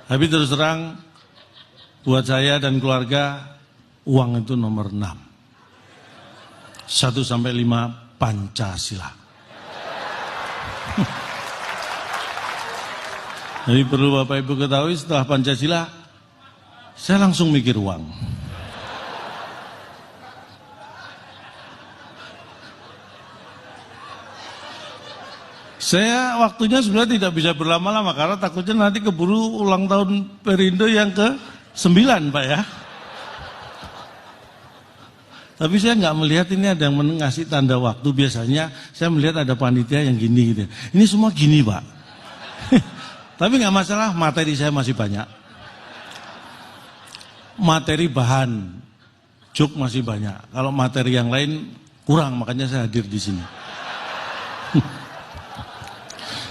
Tapi terus terang, buat saya dan keluarga, uang itu nomor 6. 1 sampai 5 Pancasila. Jadi perlu Bapak Ibu ketahui, setelah Pancasila, saya langsung mikir uang. Saya waktunya sebenarnya tidak bisa berlama-lama karena takutnya nanti keburu ulang tahun Perindo yang ke-9, Pak ya. Tapi saya nggak melihat ini ada yang ngasih tanda waktu. Biasanya saya melihat ada panitia yang gini gitu. Ini semua gini, Pak. Tapi nggak masalah, materi saya masih banyak. Materi bahan, joke masih banyak. Kalau materi yang lain kurang, makanya saya hadir di sini.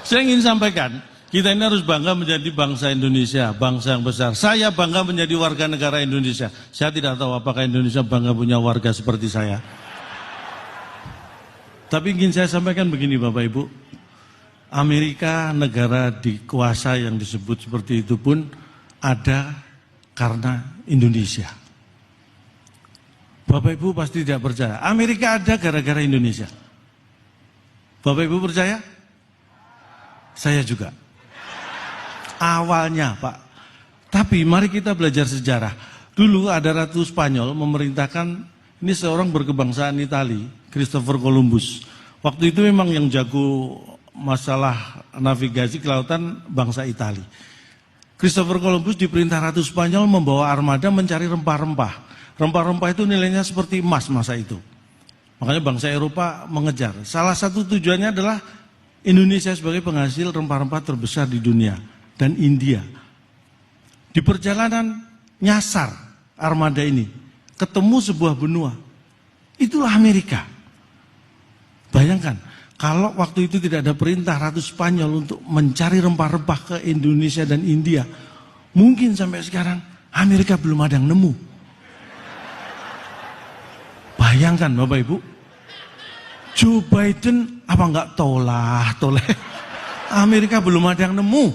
Saya ingin sampaikan, kita ini harus bangga menjadi bangsa Indonesia, bangsa yang besar. Saya bangga menjadi warga negara Indonesia. Saya tidak tahu apakah Indonesia bangga punya warga seperti saya. Tapi ingin saya sampaikan begini Bapak Ibu, Amerika negara dikuasa yang disebut seperti itu pun ada karena Indonesia. Bapak Ibu pasti tidak percaya, Amerika ada gara-gara Indonesia. Bapak Ibu percaya? Saya juga. Awalnya Pak. Tapi mari kita belajar sejarah. Dulu ada Ratu Spanyol memerintahkan, ini seorang berkebangsaan Itali, Christopher Columbus. Waktu itu memang yang jago masalah navigasi ke lautan bangsa Itali. Christopher Columbus diperintah Ratu Spanyol membawa armada mencari rempah-rempah. Rempah-rempah itu nilainya seperti emas masa itu. Makanya bangsa Eropa mengejar. Salah satu tujuannya adalah Indonesia sebagai penghasil rempah-rempah terbesar di dunia dan India. Di perjalanan nyasar armada ini, ketemu sebuah benua. Itulah Amerika. Bayangkan, kalau waktu itu tidak ada perintah Ratu Spanyol untuk mencari rempah-rempah ke Indonesia dan India, mungkin sampai sekarang Amerika belum ada yang nemu. Bayangkan Bapak Ibu, Joe Biden apa enggak toleh. Amerika belum ada yang nemu.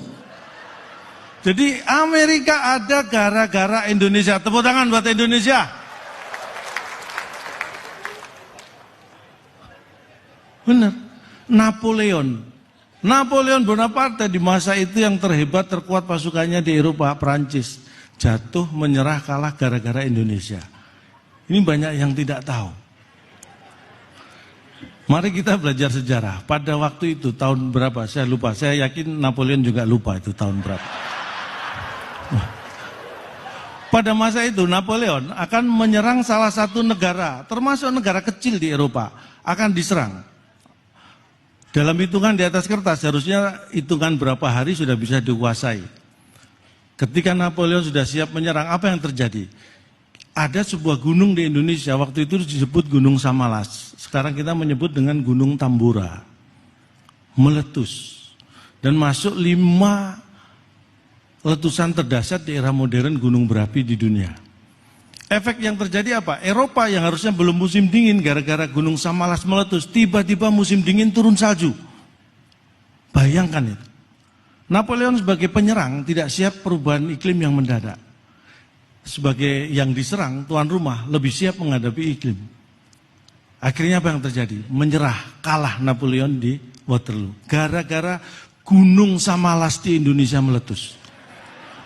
Jadi Amerika ada gara-gara Indonesia. Tepuk tangan buat Indonesia. Benar. Napoleon Bonaparte di masa itu yang terhebat, terkuat pasukannya di Eropa, Prancis. Jatuh, menyerah, kalah gara-gara Indonesia. Ini banyak yang tidak tahu. Mari kita belajar sejarah. Pada waktu itu tahun berapa? Saya lupa. Saya yakin Napoleon juga lupa itu tahun berapa. Pada masa itu Napoleon akan menyerang salah satu negara, termasuk negara kecil di Eropa, akan diserang. Dalam hitungan di atas kertas, harusnya hitungan berapa hari sudah bisa dikuasai. Ketika Napoleon sudah siap menyerang, apa yang terjadi? Ada sebuah gunung di Indonesia, waktu itu disebut Gunung Samalas. Sekarang kita menyebut dengan Gunung Tambora. Meletus. Dan masuk 5 letusan terdahsyat di era modern gunung berapi di dunia. Efek yang terjadi apa? Eropa yang harusnya belum musim dingin gara-gara Gunung Samalas meletus, tiba-tiba musim dingin turun salju. Bayangkan itu. Napoleon sebagai penyerang tidak siap perubahan iklim yang mendadak. Sebagai yang diserang, tuan rumah lebih siap menghadapi iklim. Akhirnya apa yang terjadi? Menyerah, kalah Napoleon di Waterloo. Gara-gara Gunung Samalas di Indonesia meletus.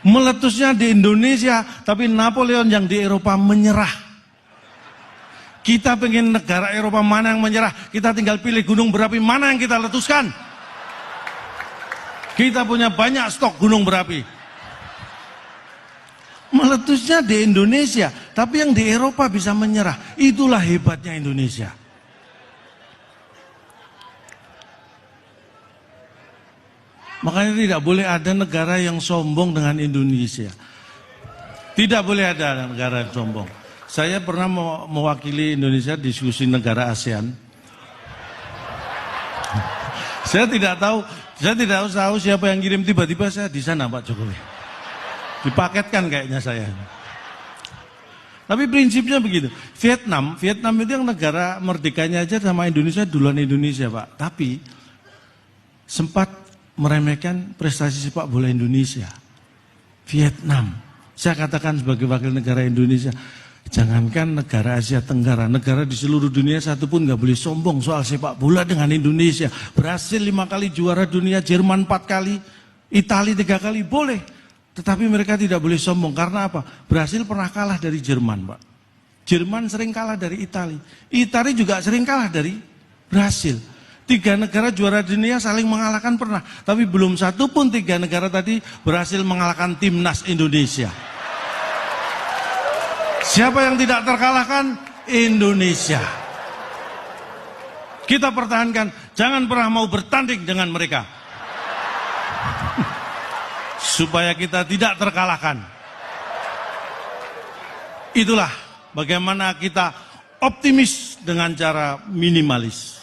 Meletusnya di Indonesia, tapi Napoleon yang di Eropa menyerah. Kita pengen negara Eropa mana yang menyerah, kita tinggal pilih gunung berapi mana yang kita letuskan. Kita punya banyak stok gunung berapi. Meletusnya di Indonesia, tapi yang di Eropa bisa menyerah. Itulah hebatnya Indonesia. Makanya tidak boleh ada negara yang sombong dengan Indonesia. Tidak boleh ada negara yang sombong. Saya pernah mewakili Indonesia diskusi negara ASEAN. Saya tidak tahu siapa yang kirim, tiba-tiba saya di sana Pak Jokowi. Dipaketkan kayaknya saya. Tapi prinsipnya begitu. Vietnam itu yang negara merdekanya aja sama Indonesia duluan Indonesia Pak. Tapi sempat meremehkan prestasi sepak bola Indonesia. Vietnam. Saya katakan sebagai wakil negara Indonesia, jangankan negara Asia Tenggara, negara di seluruh dunia satu pun nggak boleh sombong soal sepak bola dengan Indonesia. Brasil 5 kali juara dunia, Jerman 4 kali, Italia 3 kali, boleh. Tetapi mereka tidak boleh sombong, karena apa? Brasil pernah kalah dari Jerman, Pak. Jerman sering kalah dari Italia. Italia juga sering kalah dari Brasil. 3 negara juara dunia saling mengalahkan pernah. Tapi belum satu pun 3 negara tadi berhasil mengalahkan timnas Indonesia. Siapa yang tidak terkalahkan? Indonesia. Kita pertahankan, jangan pernah mau bertanding dengan mereka. Supaya kita tidak terkalahkan. Itulah bagaimana kita optimis dengan cara minimalis.